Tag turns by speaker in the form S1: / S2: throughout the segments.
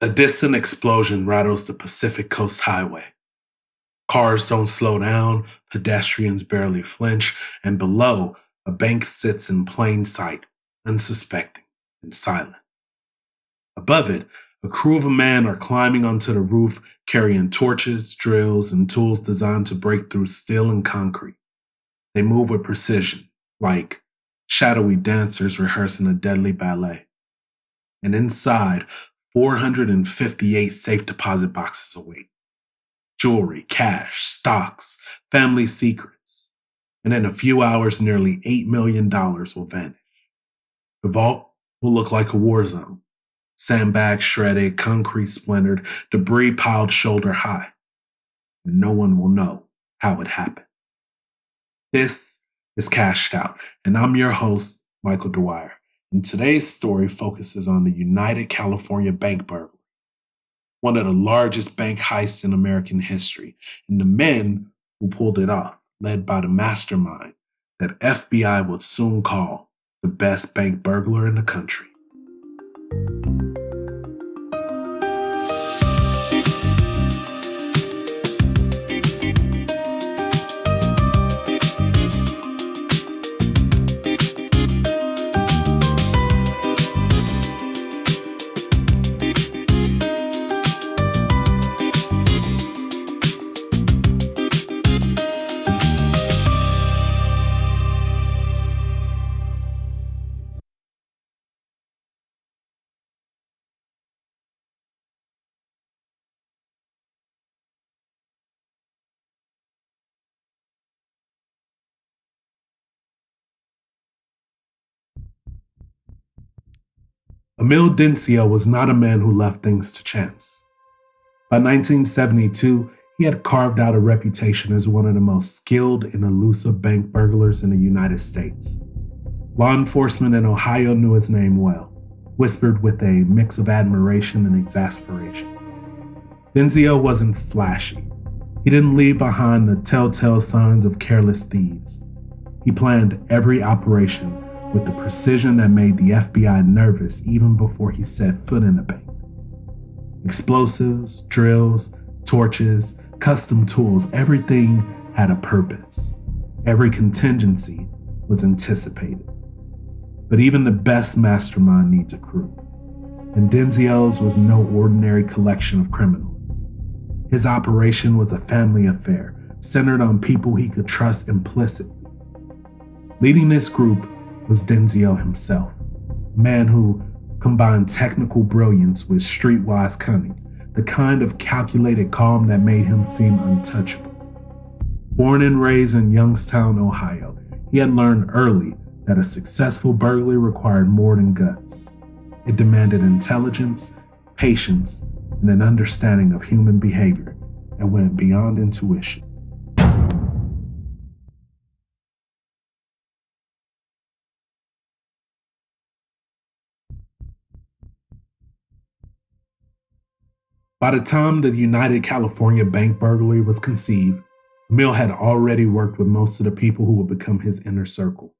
S1: A distant explosion rattles the Pacific Coast Highway. Cars don't slow down, pedestrians barely flinch, and below, a bank sits in plain sight, unsuspecting and silent. Above it, a crew of men are climbing onto the roof, carrying torches, drills, and tools designed to break through steel and concrete. They move with precision, like shadowy dancers rehearsing a deadly ballet. And inside, 458 safe deposit boxes await. Jewelry, cash, stocks, family secrets. And in a few hours, nearly $8 million will vanish. The vault will look like a war zone. Sandbags shredded, concrete splintered, debris piled shoulder high. And no one will know how it happened. This is Cashed Out, and I'm your host, Michael Dwyer. And today's story focuses on the United California Bank Robbery, one of the largest bank heists in American history, and the men who pulled it off, led by the mastermind that FBI would soon call the best bank burglar in the country. Emil Dencio was not a man who left things to chance. By 1972, he had carved out a reputation as one of the most skilled and elusive bank burglars in the United States. Law enforcement in Ohio knew his name well, whispered with a mix of admiration and exasperation. Dencio wasn't flashy. He didn't leave behind the telltale signs of careless thieves. He planned every operation with the precision that made the FBI nervous even before he set foot in a bank. Explosives, drills, torches, custom tools, everything had a purpose. Every contingency was anticipated. But even the best mastermind needs a crew. And Dencio's was no ordinary collection of criminals. His operation was a family affair, centered on people he could trust implicitly. Leading this group was Dencio himself, a man who combined technical brilliance with streetwise cunning, the kind of calculated calm that made him seem untouchable. Born and raised in Youngstown, Ohio, he had learned early that a successful burglary required more than guts. It demanded intelligence, patience, and an understanding of human behavior that went beyond intuition. By the time the United California Bank Robbery was conceived, Emil had already worked with most of the people who would become his inner circle.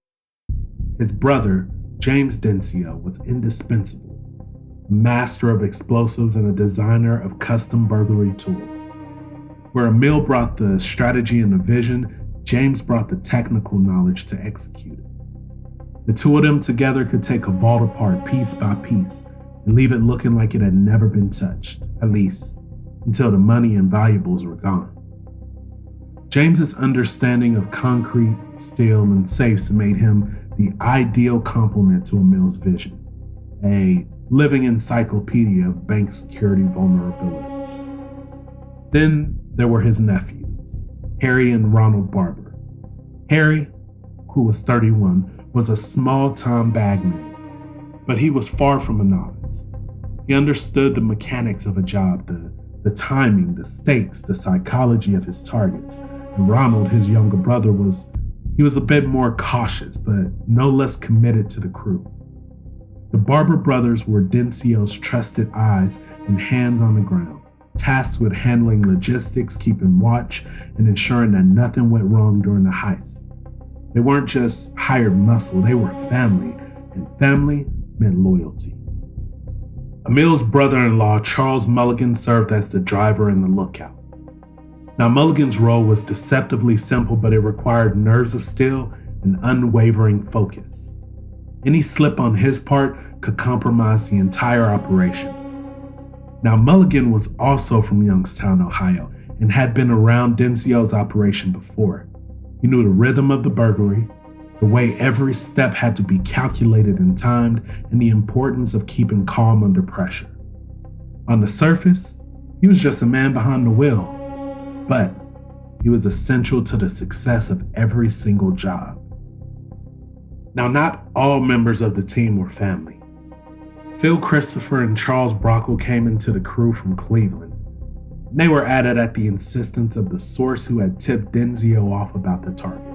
S1: His brother, James Dencio, was indispensable, a master of explosives and a designer of custom burglary tools. Where Emil brought the strategy and the vision, James brought the technical knowledge to execute it. The two of them together could take a vault apart piece by piece and leave it looking like it had never been touched, at least until the money and valuables were gone. James's understanding of concrete, steel, and safes made him the ideal complement to Emil's vision, a living encyclopedia of bank security vulnerabilities. Then there were his nephews, Harry and Ronald Barber. Harry, who was 31, was a small-time bagman, but he was far from a novice. He understood the mechanics of a job, the timing, the stakes, the psychology of his targets. And Ronald, his younger brother, was a bit more cautious, but no less committed to the crew. The Barber brothers were Dencio's trusted eyes and hands on the ground, tasked with handling logistics, keeping watch, and ensuring that nothing went wrong during the heist. They weren't just hired muscle, they were family, and family meant loyalty. Emil's brother-in-law, Charles Mulligan, served as the driver and the lookout. Now, Mulligan's role was deceptively simple, but it required nerves of steel and unwavering focus. Any slip on his part could compromise the entire operation. Now, Mulligan was also from Youngstown, Ohio, and had been around Denzio's operation before. He knew the rhythm of the burglary, the way every step had to be calculated and timed, and the importance of keeping calm under pressure. On the surface, he was just a man behind the wheel, but he was essential to the success of every single job. Now, not all members of the team were family. Phil Christopher and Charles Brockle came into the crew from Cleveland. And they were added at the insistence of the source who had tipped Denzio off about the target.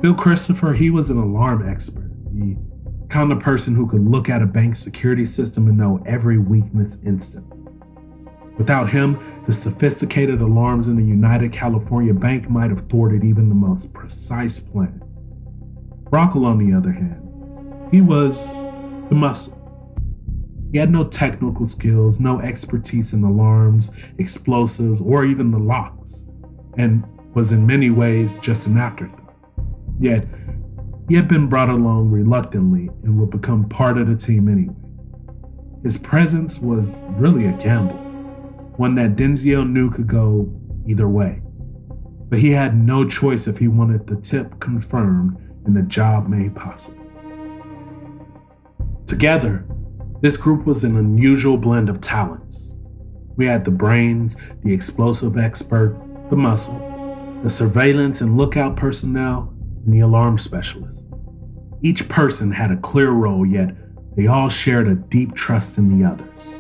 S1: Phil Christopher, he was an alarm expert, the kind of person who could look at a bank security system and know every weakness instantly. Without him, the sophisticated alarms in the United California Bank might have thwarted even the most precise plan. Brockle, on the other hand, he was the muscle. He had no technical skills, no expertise in alarms, explosives, or even the locks, and was in many ways just an afterthought. Yet, he had been brought along reluctantly and would become part of the team anyway. His presence was really a gamble, one that Denzio knew could go either way. But he had no choice if he wanted the tip confirmed and the job made possible. Together, this group was an unusual blend of talents. We had the brains, the explosive expert, the muscle, the surveillance and lookout personnel, and the alarm specialist. Each person had a clear role, yet they all shared a deep trust in the others.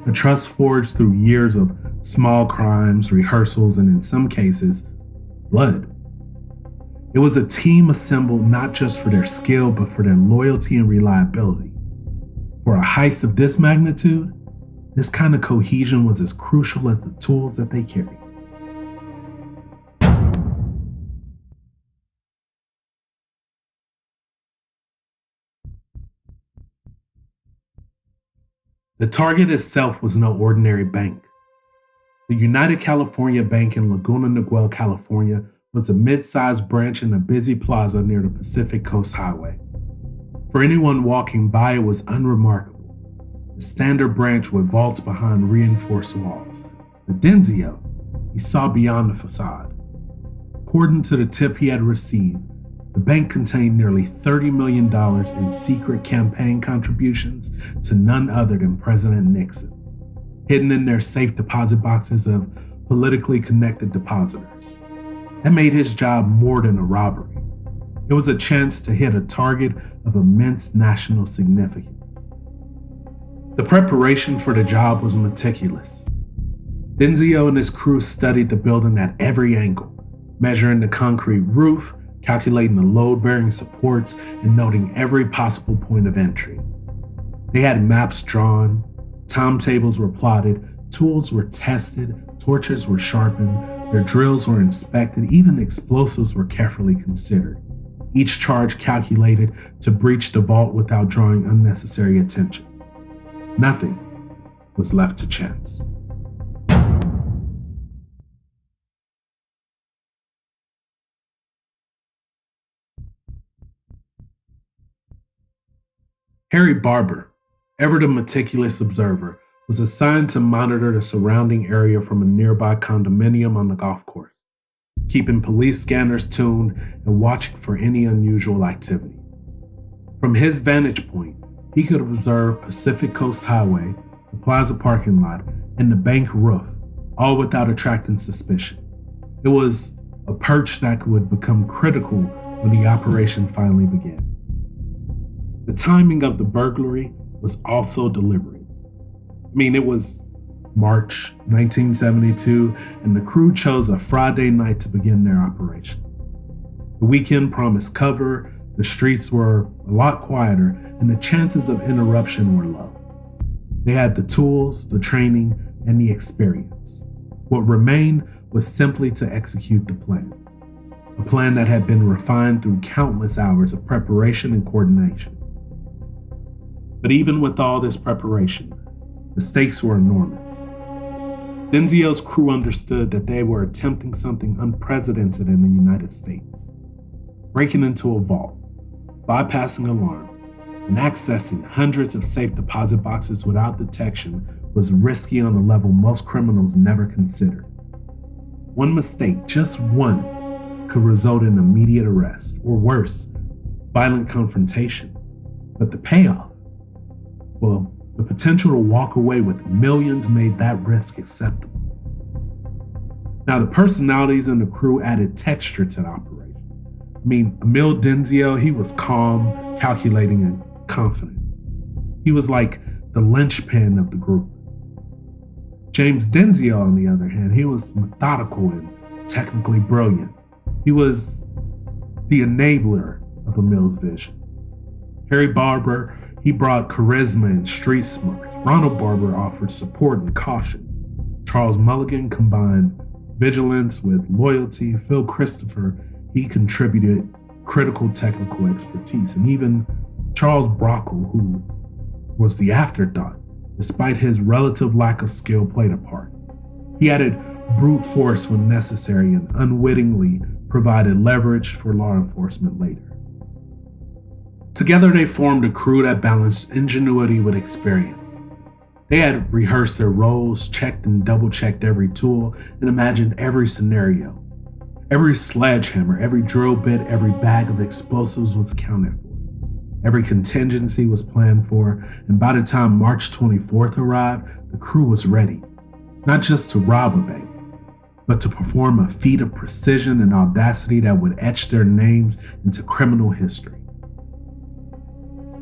S1: A trust forged through years of small crimes, rehearsals, and in some cases, blood. It was a team assembled not just for their skill, but for their loyalty and reliability. For a heist of this magnitude, this kind of cohesion was as crucial as the tools that they carried. The target itself was no ordinary bank. The United California Bank in Laguna Niguel, California, was a mid-sized branch in a busy plaza near the Pacific Coast Highway. For anyone walking by, it was unremarkable. A standard branch with vaults behind reinforced walls. But Denzio, he saw beyond the facade. According to the tip he had received, the bank contained nearly $30 million in secret campaign contributions to none other than President Nixon, hidden in their safe deposit boxes of politically connected depositors. That made his job more than a robbery. It was a chance to hit a target of immense national significance. The preparation for the job was meticulous. Denzio and his crew studied the building at every angle, measuring the concrete roof, calculating the load-bearing supports, and noting every possible point of entry. They had maps drawn, timetables were plotted, tools were tested, torches were sharpened, their drills were inspected, even explosives were carefully considered. Each charge calculated to breach the vault without drawing unnecessary attention. Nothing was left to chance. Harry Barber, ever the meticulous observer, was assigned to monitor the surrounding area from a nearby condominium on the golf course, keeping police scanners tuned and watching for any unusual activity. From his vantage point, he could observe Pacific Coast Highway, the plaza parking lot, and the bank roof, all without attracting suspicion. It was a perch that would become critical when the operation finally began. The timing of the burglary was also deliberate. It was March 1972, and the crew chose a Friday night to begin their operation. The weekend promised cover, the streets were a lot quieter, and the chances of interruption were low. They had the tools, the training, and the experience. What remained was simply to execute the plan. A plan that had been refined through countless hours of preparation and coordination. But even with all this preparation, the stakes were enormous. Denzio's crew understood that they were attempting something unprecedented in the United States. Breaking into a vault, bypassing alarms, and accessing hundreds of safe deposit boxes without detection was risky on a level most criminals never considered. One mistake, just one, could result in immediate arrest, or worse, violent confrontation. But the payoff? Well, the potential to walk away with millions made that risk acceptable. Now, the personalities in the crew added texture to the operation. Emil Denzio, he was calm, calculating, and confident. He was like the linchpin of the group. James Denzio, on the other hand, he was methodical and technically brilliant. He was the enabler of Emil's vision. Harry Barber, he brought charisma and street smarts. Ronald Barber offered support and caution. Charles Mulligan combined vigilance with loyalty. Phil Christopher, he contributed critical technical expertise. And even Charles Brockle, who was the afterthought, despite his relative lack of skill, played a part. He added brute force when necessary and unwittingly provided leverage for law enforcement later. Together they formed a crew that balanced ingenuity with experience. They had rehearsed their roles, checked and double-checked every tool, and imagined every scenario. Every sledgehammer, every drill bit, every bag of explosives was accounted for. Every contingency was planned for, and by the time March 24th arrived, the crew was ready, not just to rob a bank, but to perform a feat of precision and audacity that would etch their names into criminal history.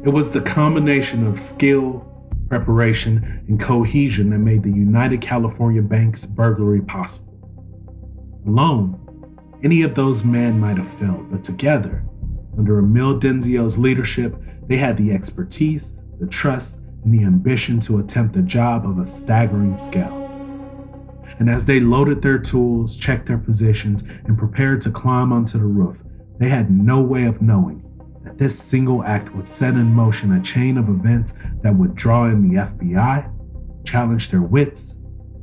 S1: It was the combination of skill, preparation, and cohesion that made the United California Bank's burglary possible. Alone, any of those men might have failed, but together, under Emil Denzio's leadership, they had the expertise, the trust, and the ambition to attempt a job of a staggering scale. And as they loaded their tools, checked their positions, and prepared to climb onto the roof, they had no way of knowing that this single act would set in motion a chain of events that would draw in the FBI, challenge their wits,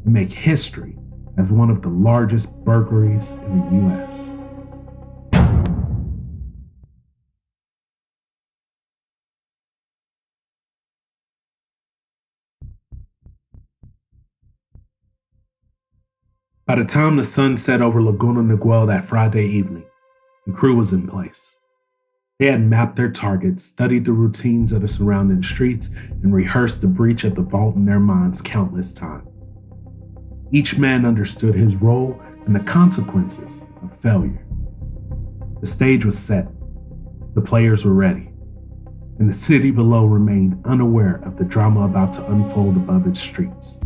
S1: and make history as one of the largest burglaries in the U.S. By the time the sun set over Laguna Niguel that Friday evening, the crew was in place. They had mapped their targets, studied the routines of the surrounding streets, and rehearsed the breach of the vault in their minds countless times. Each man understood his role and the consequences of failure. The stage was set, the players were ready, and the city below remained unaware of the drama about to unfold above its streets.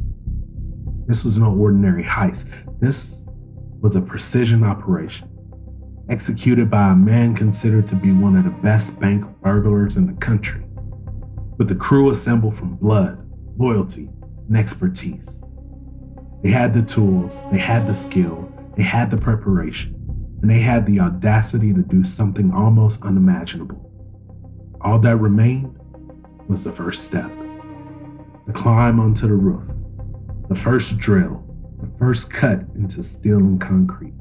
S1: This was no ordinary heist. This was a precision operation, executed by a man considered to be one of the best bank burglars in the country, with the crew assembled from blood, loyalty, and expertise. They had the tools, they had the skill, they had the preparation, and they had the audacity to do something almost unimaginable. All that remained was the first step, the climb onto the roof, the first drill, the first cut into steel and concrete.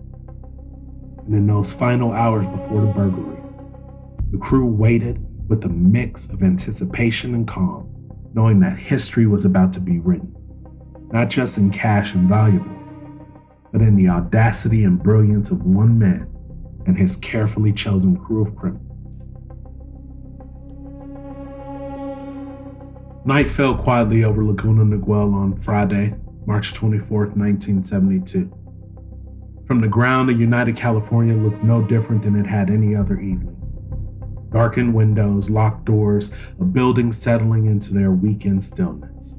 S1: And in those final hours before the burglary, the crew waited with a mix of anticipation and calm, knowing that history was about to be written, not just in cash and valuables, but in the audacity and brilliance of one man and his carefully chosen crew of criminals. Night fell quietly over Laguna Niguel on Friday, March 24th, 1972. From the ground, the United California looked no different than it had any other evening. Darkened windows, locked doors, a building settling into their weekend stillness.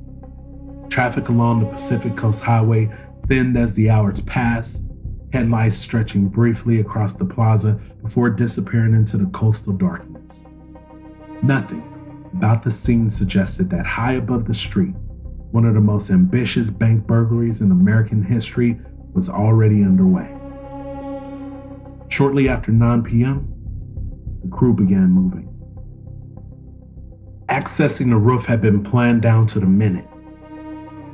S1: Traffic along the Pacific Coast Highway thinned as the hours passed, headlights stretching briefly across the plaza before disappearing into the coastal darkness. Nothing about the scene suggested that high above the street, one of the most ambitious bank burglaries in American history was already underway. Shortly after 9 p.m., the crew began moving. Accessing the roof had been planned down to the minute.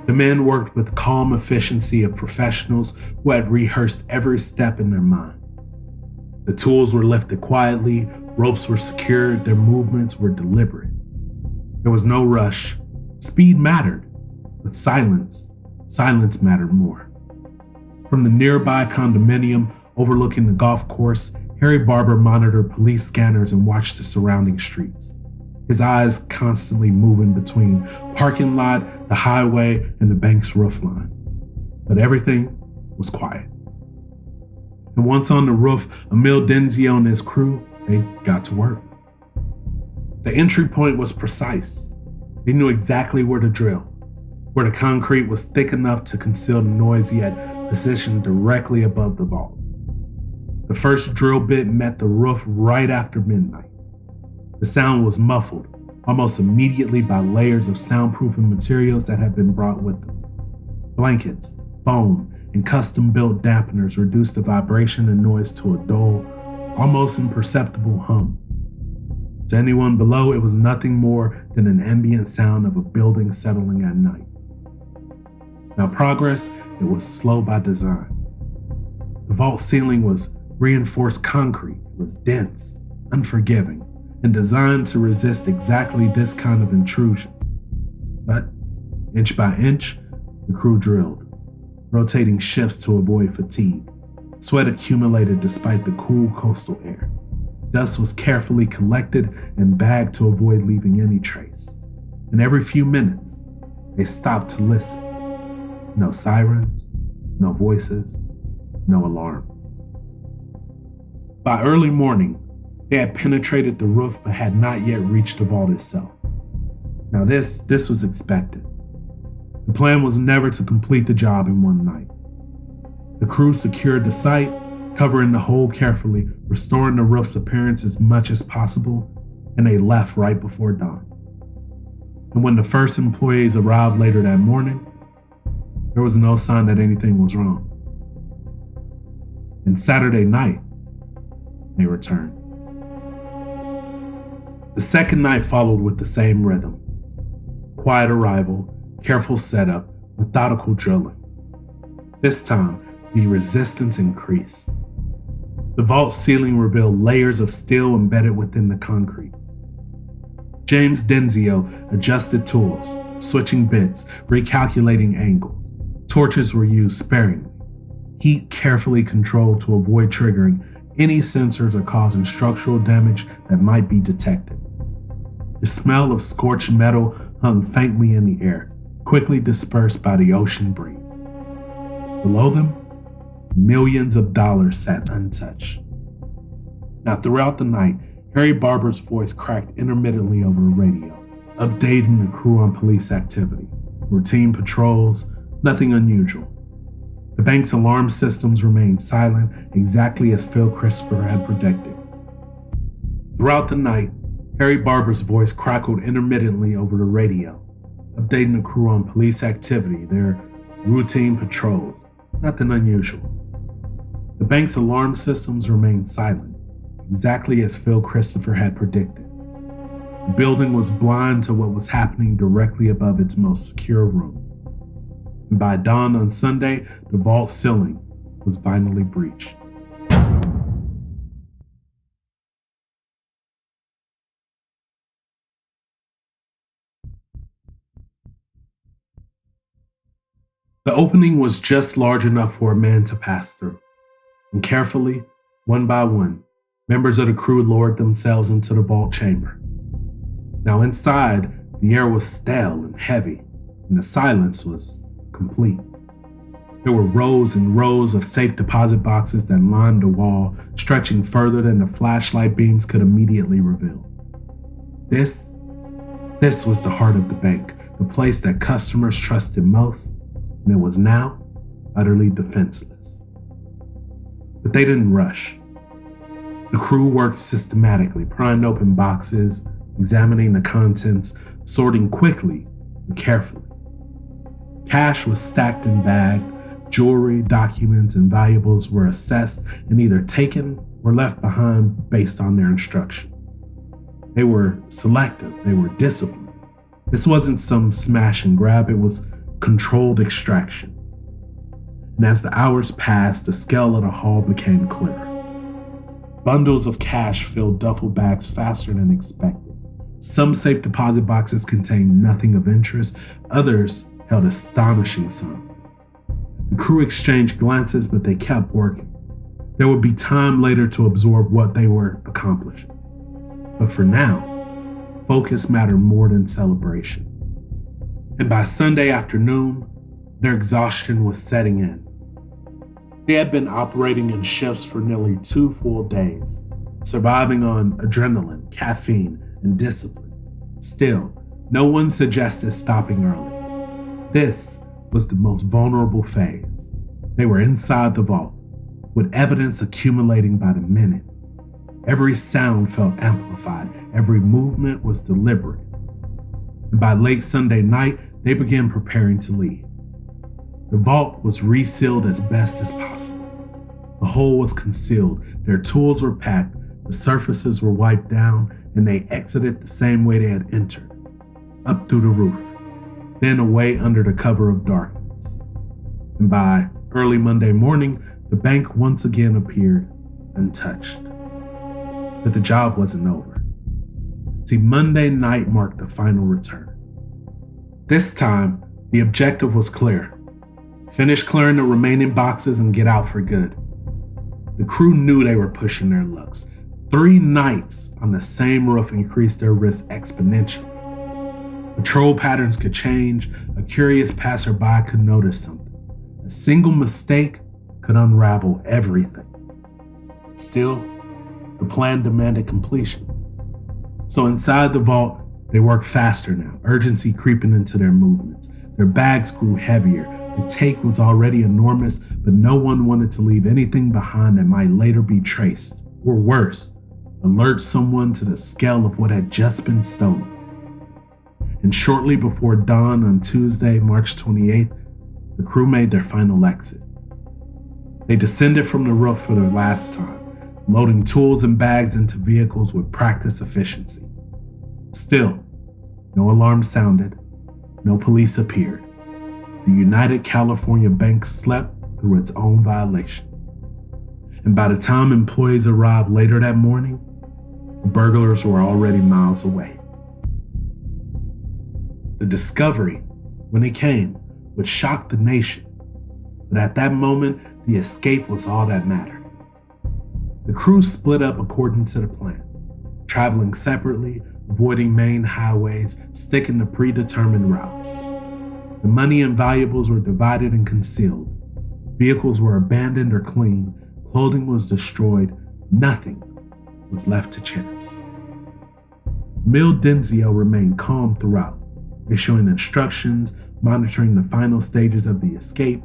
S1: The men worked with calm efficiency of professionals who had rehearsed every step in their mind. The tools were lifted quietly, ropes were secured, their movements were deliberate. There was no rush. Speed mattered, but silence mattered more. From the nearby condominium overlooking the golf course, Harry Barber monitored police scanners and watched the surrounding streets, his eyes constantly moving between parking lot, the highway, and the bank's roofline. But everything was quiet. And once on the roof, Emil Denzio and his crew, they got to work. The entry point was precise. They knew exactly where to drill, where the concrete was thick enough to conceal the noise he had positioned directly above the vault. The first drill bit met the roof right after midnight. The sound was muffled almost immediately by layers of soundproofing materials that had been brought with them. Blankets, foam, and custom-built dampeners reduced the vibration and noise to a dull, almost imperceptible hum. To anyone below, it was nothing more than an ambient sound of a building settling at night. Now progress, it was slow by design. The vault ceiling was reinforced concrete, it was dense, unforgiving, and designed to resist exactly this kind of intrusion. But inch by inch, the crew drilled, rotating shifts to avoid fatigue. Sweat accumulated despite the cool coastal air. Dust was carefully collected and bagged to avoid leaving any trace. And every few minutes, they stopped to listen. No sirens, no voices, no alarms. By early morning, they had penetrated the roof but had not yet reached the vault itself. Now this was expected. The plan was never to complete the job in one night. The crew secured the site, covering the hole carefully, restoring the roof's appearance as much as possible, and they left right before dawn. And when the first employees arrived later that morning, there was no sign that anything was wrong. And Saturday night, they returned. The second night followed with the same rhythm. Quiet arrival, careful setup, methodical drilling. This time, the resistance increased. The vault ceiling revealed layers of steel embedded within the concrete. James Denzio adjusted tools, switching bits, recalculating angles. Torches were used sparingly, heat carefully controlled to avoid triggering any sensors or causing structural damage that might be detected. The smell of scorched metal hung faintly in the air, quickly dispersed by the ocean breeze. Below them, millions of dollars sat untouched. Now, throughout the night, Harry Barber's voice cracked intermittently over the radio, updating the crew on police activity, routine patrols, nothing unusual. The bank's alarm systems remained silent, exactly as Phil Christopher had predicted. Throughout the night, Harry Barber's voice crackled intermittently over the radio, updating the crew on police activity, their routine patrols, nothing unusual. The bank's alarm systems remained silent, exactly as Phil Christopher had predicted. The building was blind to what was happening directly above its most secure room. And by dawn on Sunday, the vault ceiling was finally breached. The opening was just large enough for a man to pass through, and carefully, one by one, members of the crew lowered themselves into the vault chamber. Now inside, the air was stale and heavy, and the silence was complete. There were rows and rows of safe deposit boxes that lined the wall, stretching further than the flashlight beams could immediately reveal. This was the heart of the bank, the place that customers trusted most, and it was now utterly defenseless. But they didn't rush. The crew worked systematically, prying open boxes, examining the contents, sorting quickly but carefully. Cash was stacked and bagged, jewelry, documents, and valuables were assessed and either taken or left behind based on their instruction. They were selective, they were disciplined. This wasn't some smash and grab, it was controlled extraction. And as the hours passed, the scale of the haul became clearer. Bundles of cash filled duffel bags faster than expected. Some safe deposit boxes contained nothing of interest, others held astonishing sums. The crew exchanged glances, but they kept working. There would be time later to absorb what they were accomplishing. But for now, focus mattered more than celebration. And by Sunday afternoon, their exhaustion was setting in. They had been operating in shifts for nearly 2 full days, surviving on adrenaline, caffeine, and discipline. Still, no one suggested stopping early. This was the most vulnerable phase. They were inside the vault, with evidence accumulating by the minute. Every sound felt amplified, every movement was deliberate. And by late Sunday night, they began preparing to leave. The vault was resealed as best as possible. The hole was concealed, their tools were packed, the surfaces were wiped down, and they exited the same way they had entered, up through the roof, then away under the cover of darkness. And by early Monday morning, the bank once again appeared untouched. But the job wasn't over. See, Monday night marked the final return. This time, the objective was clear. Finish clearing the remaining boxes and get out for good. The crew knew they were pushing their lucks. 3 nights on the same roof increased their risk exponentially. Patrol patterns could change, a curious passerby could notice something. A single mistake could unravel everything. Still, the plan demanded completion. So inside the vault, they worked faster now, urgency creeping into their movements. Their bags grew heavier. The take was already enormous, but no one wanted to leave anything behind that might later be traced, or worse, alert someone to the scale of what had just been stolen. And shortly before dawn on Tuesday, March 28th, the crew made their final exit. They descended from the roof for the last time, loading tools and bags into vehicles with practiced efficiency. Still, no alarm sounded, no police appeared. The United California Bank slept through its own violation. And by the time employees arrived later that morning, the burglars were already miles away. The discovery, when it came, would shock the nation. But at that moment, the escape was all that mattered. The crew split up according to the plan, traveling separately, avoiding main highways, sticking to predetermined routes. The money and valuables were divided and concealed. Vehicles were abandoned or cleaned. Clothing was destroyed. Nothing was left to chance. Mil Denzio remained calm throughout, issuing instructions, monitoring the final stages of the escape.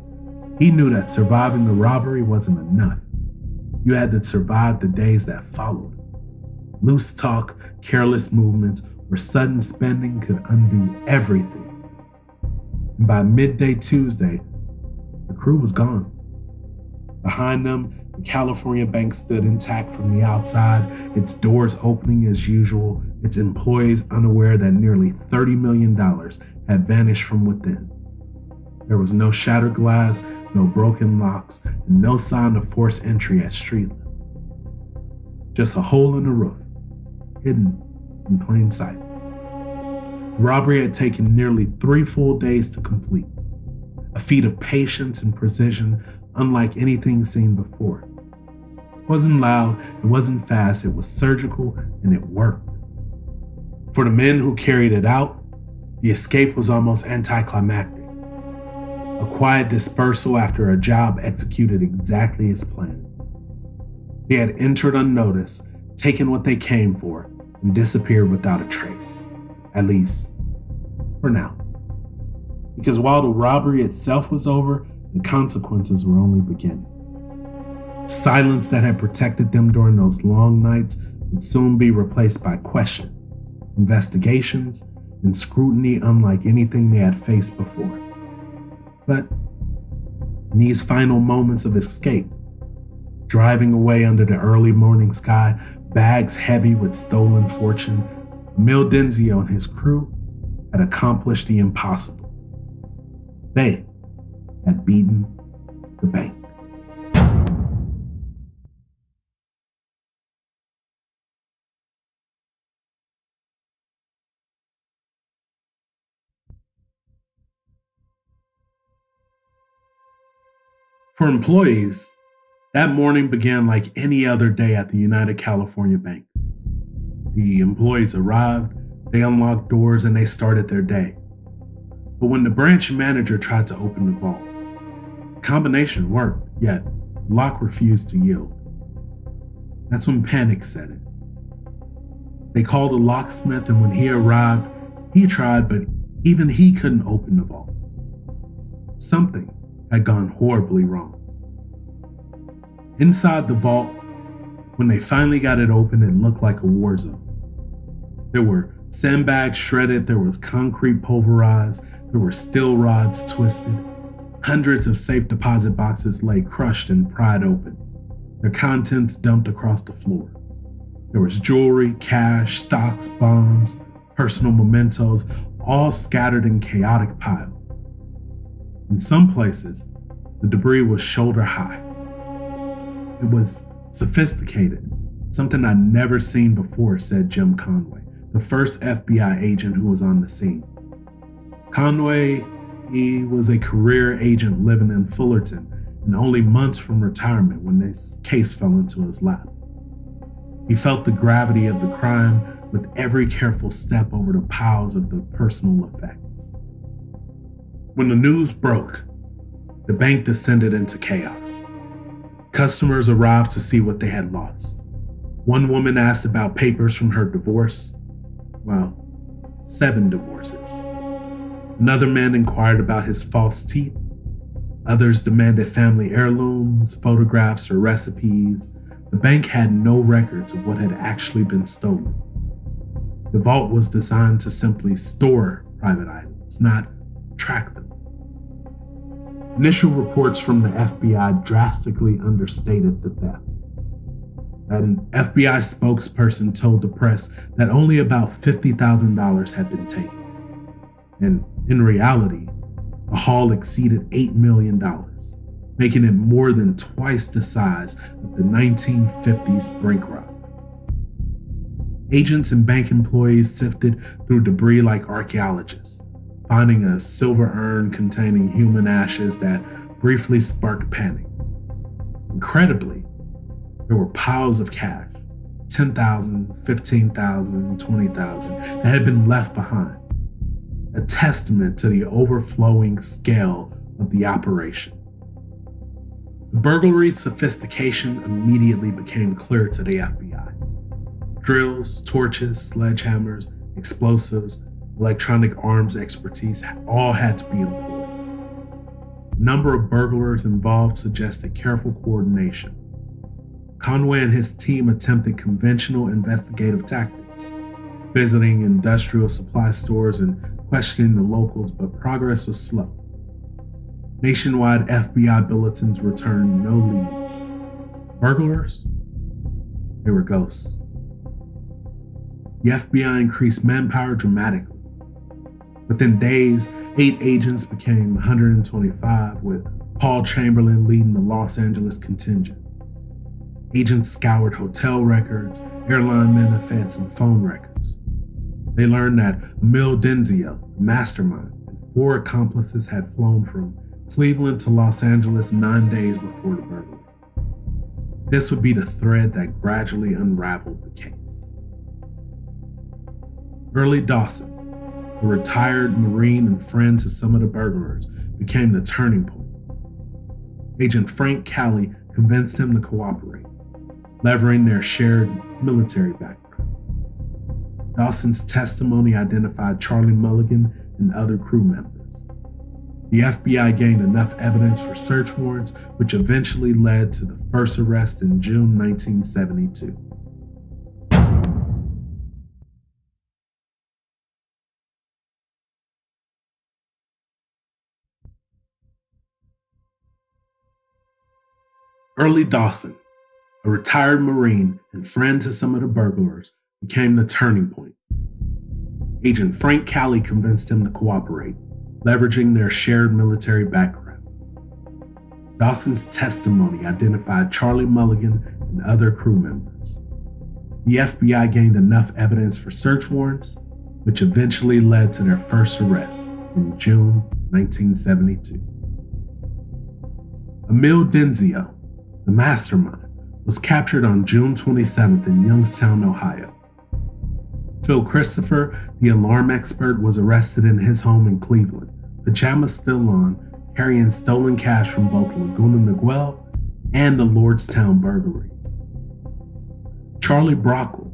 S1: He knew that surviving the robbery wasn't enough. You had to survive the days that followed. Loose talk, careless movements, or sudden spending could undo everything. And by midday Tuesday, the crew was gone. Behind them, the California Bank stood intact from the outside, its doors opening as usual, its employees unaware that nearly $30 million had vanished from within. There was no shattered glass, no broken locks, and no sign of forced entry at street level. Just a hole in the roof, hidden in plain sight. The robbery had taken nearly 3 full days to complete, a feat of patience and precision unlike anything seen before. It wasn't loud, it wasn't fast, it was surgical, and it worked. For the men who carried it out, the escape was almost anticlimactic. A quiet dispersal after a job executed exactly as planned. They had entered unnoticed, taken what they came for, and disappeared without a trace. At least, for now. Because while the robbery itself was over, the consequences were only beginning. Silence that had protected them during those long nights would soon be replaced by questions, investigations, and scrutiny unlike anything they had faced before. But in these final moments of escape, driving away under the early morning sky, bags heavy with stolen fortune, Emil Denzio and his crew had accomplished the impossible. They had beaten the bank. For employees, that morning began like any other day at the United California Bank. The employees arrived, they unlocked doors, and they started their day. But when the branch manager tried to open the vault, the combination worked, yet the lock refused to yield. That's when panic set in. They called a locksmith, and when he arrived, he tried, but even he couldn't open the vault. Something had gone horribly wrong. Inside the vault, when they finally got it open, it looked like a war zone. There were sandbags shredded, there was concrete pulverized, there were steel rods twisted. Hundreds of safe deposit boxes lay crushed and pried open, their contents dumped across the floor. There was jewelry, cash, stocks, bonds, personal mementos, all scattered in chaotic piles. In some places, the debris was shoulder high. It was sophisticated, something I'd never seen before, said Jim Conway, the first FBI agent who was on the scene. Conway, he was a career agent living in Fullerton and only months from retirement when this case fell into his lap. He felt the gravity of the crime with every careful step over the piles of the personal effects. When the news broke, the bank descended into chaos. Customers arrived to see what they had lost. One woman asked about papers from her divorce. Well, 7 divorces. Another man inquired about his false teeth. Others demanded family heirlooms, photographs, or recipes. The bank had no records of what had actually been stolen. The vault was designed to simply store private items, not track them. Initial reports from the FBI drastically understated the theft. An FBI spokesperson told the press that only about $50,000 had been taken. And in reality, the haul exceeded $8 million, making it more than twice the size of the 1950s bank robbery. Agents and bank employees sifted through debris like archaeologists, finding a silver urn containing human ashes that briefly sparked panic. Incredibly, there were piles of cash, $10,000, $15,000, $20,000, that had been left behind, a testament to the overflowing scale of the operation. The burglary's sophistication immediately became clear to the FBI. Drills, torches, sledgehammers, explosives, electronic arms expertise all had to be employed. The number of burglars involved suggested careful coordination. Conway and his team attempted conventional investigative tactics, visiting industrial supply stores and questioning the locals, but progress was slow. Nationwide FBI bulletins returned no leads. Burglars? They were ghosts. The FBI increased manpower dramatically. Within days, 8 agents became 125, with Paul Chamberlain leading the Los Angeles contingent. Agents scoured hotel records, airline manifests, and phone records. They learned that Emil Denzio, the mastermind, and 4 accomplices had flown from Cleveland to Los Angeles 9 days before the burglary. This would be the thread that gradually unraveled the case. Early Dawson, a retired Marine and friend to some of the burglars, became the turning point. Agent Frank Calley convinced him to cooperate, leveraging their shared military background. Dawson's testimony identified Charlie Mulligan and other crew members. The FBI gained enough evidence for search warrants, which eventually led to the first arrest in June 1972. Early Dawson, a retired Marine and friend to some of the burglars, became the turning point. Agent Frank Calley convinced him to cooperate, leveraging their shared military background. Dawson's testimony identified Charlie Mulligan and other crew members. The FBI gained enough evidence for search warrants, which eventually led to their first arrest in June 1972. Emil Denzio, the mastermind, was captured on June 27th in Youngstown, Ohio. Phil Christopher, the alarm expert, was arrested in his home in Cleveland, pajamas still on, carrying stolen cash from both Laguna Niguel and the Lordstown burglaries. Charlie Brockle,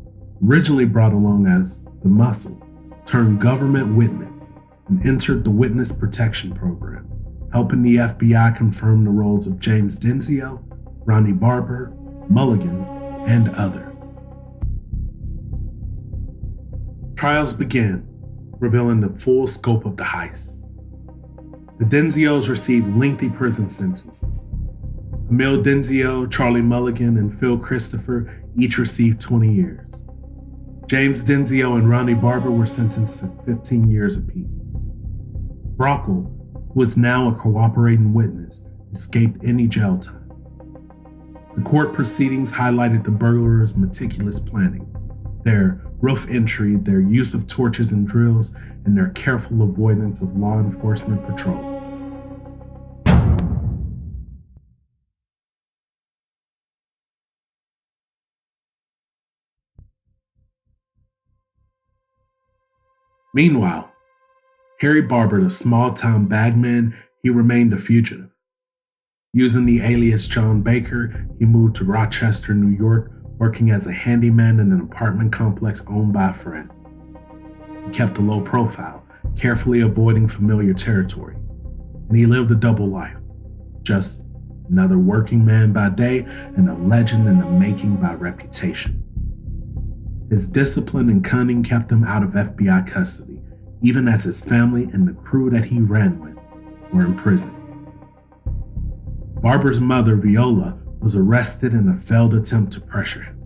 S1: originally brought along as the Muscle, turned government witness and entered the Witness Protection Program, helping the FBI confirm the roles of James Denzio, Ronnie Barber, Mulligan, and others. Trials began, revealing the full scope of the heist. The Denzios received lengthy prison sentences. Emil Denzio, Charlie Mulligan, and Phil Christopher each received 20 years. James Denzio and Ronnie Barber were sentenced to 15 years apiece. Brockle, who is now a cooperating witness, escaped any jail time. The court proceedings highlighted the burglars' meticulous planning, their roof entry, their use of torches and drills, and their careful avoidance of law enforcement patrol. Meanwhile, Harry Barber, the small-town bagman, he remained a fugitive. Using the alias John Baker, he moved to Rochester, New York, working as a handyman in an apartment complex owned by a friend. He kept a low profile, carefully avoiding familiar territory, and he lived a double life, just another working man by day and a legend in the making by reputation. His discipline and cunning kept him out of FBI custody, even as his family and the crew that he ran with were in prison. Barber's mother, Viola, was arrested in a failed attempt to pressure him.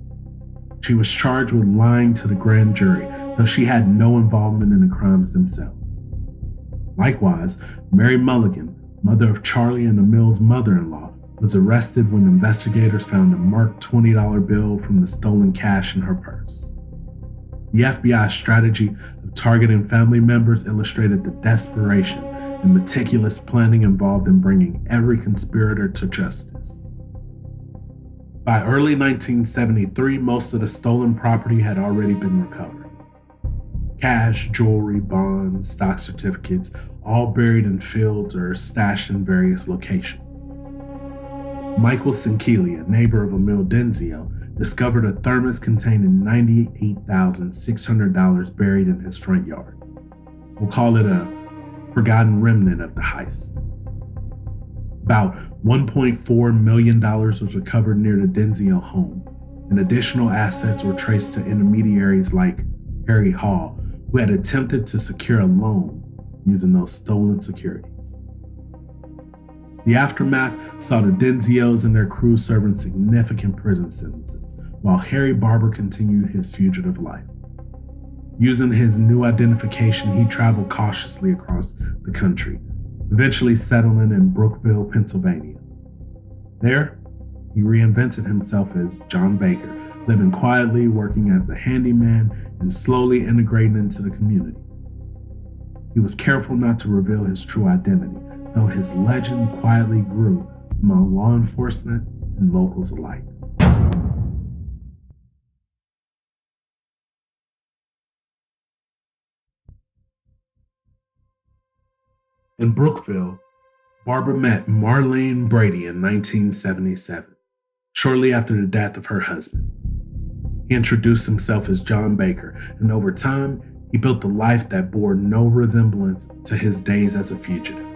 S1: She was charged with lying to the grand jury, though she had no involvement in the crimes themselves. Likewise, Mary Mulligan, mother of Charlie and Emil's mother-in-law, was arrested when investigators found a marked $20 bill from the stolen cash in her purse. The FBI's strategy of targeting family members illustrated the desperation and meticulous planning involved in bringing every conspirator to justice. By early 1973, most of the stolen property had already been recovered. Cash, jewelry, bonds, stock certificates, all buried in fields or stashed in various locations. Michael Sinkeli, a neighbor of Emil Denzio, discovered a thermos containing $98,600 buried in his front yard. We'll call it a forgotten remnant of the heist. About $1.4 million was recovered near the Denzio home, and additional assets were traced to intermediaries like Harry Hall, who had attempted to secure a loan using those stolen securities. The aftermath saw the Denzios and their crew serving significant prison sentences, while Harry Barber continued his fugitive life. Using his new identification, he traveled cautiously across the country, eventually settling in Brookville, Pennsylvania. There, he reinvented himself as John Baker, living quietly, working as a handyman, and slowly integrating into the community. He was careful not to reveal his true identity, though his legend quietly grew among law enforcement and locals alike. In Brookville, Barber met Marlene Brady in 1977, shortly after the death of her husband. He introduced himself as John Baker, and over time, he built a life that bore no resemblance to his days as a fugitive.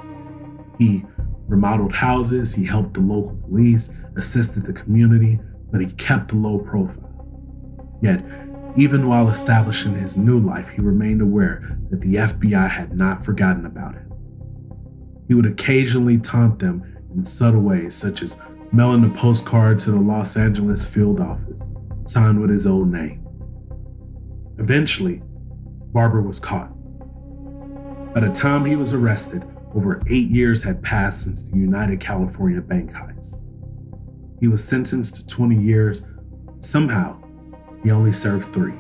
S1: He remodeled houses, he helped the local police, assisted the community, but he kept a low profile. Yet, even while establishing his new life, he remained aware that the FBI had not forgotten about him. He would occasionally taunt them in subtle ways, such as mailing a postcard to the Los Angeles field office, signed with his old name. Eventually, Barber was caught. By the time he was arrested, over 8 years had passed since the United California Bank heist. He was sentenced to 20 years. Somehow, he only served 3.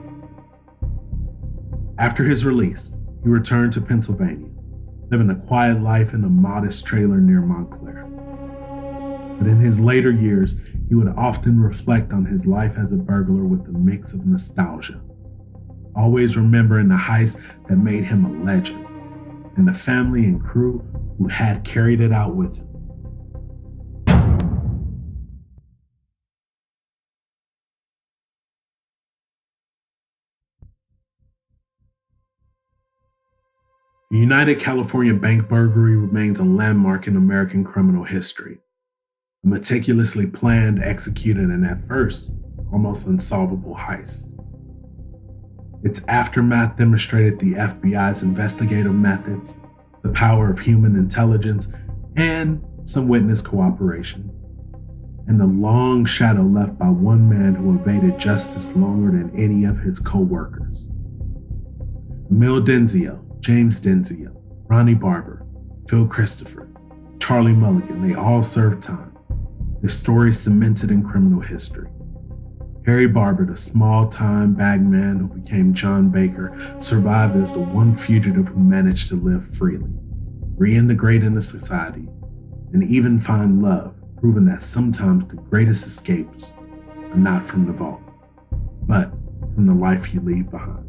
S1: After his release, he returned to Pennsylvania, living a quiet life in a modest trailer near Montclair. But in his later years, he would often reflect on his life as a burglar with a mix of nostalgia, always remembering the heist that made him a legend, and the family and crew who had carried it out with him. The United California Bank Burglary remains a landmark in American criminal history. A meticulously planned, executed, and at first, almost unsolvable heist. Its aftermath demonstrated the FBI's investigative methods, the power of human intelligence, and some witness cooperation, and the long shadow left by one man who evaded justice longer than any of his co-workers. Emil Denzio, James Denzio, Ronnie Barber, Phil Christopher, Charlie Mulligan, they all served time. Their stories cemented in criminal history. Harry Barber, the small-time bagman who became John Baker, survived as the one fugitive who managed to live freely, reintegrate into society, and even find love, proving that sometimes the greatest escapes are not from the vault, but from the life you leave behind.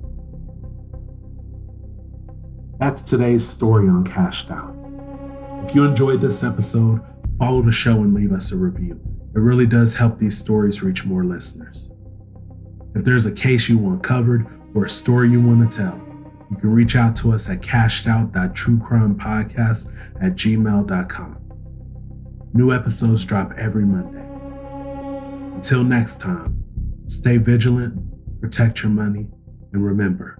S1: That's today's story on Cashed Out. If you enjoyed this episode, follow the show and leave us a review. It really does help these stories reach more listeners. If there's a case you want covered or a story you want to tell, you can reach out to us at cashedout.truecrimepodcast@gmail.com. New episodes drop every Monday. Until next time, stay vigilant, protect your money, and remember,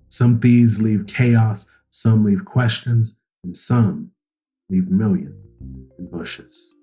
S1: some thieves leave chaos, some leave questions, and some leave millions in bushes.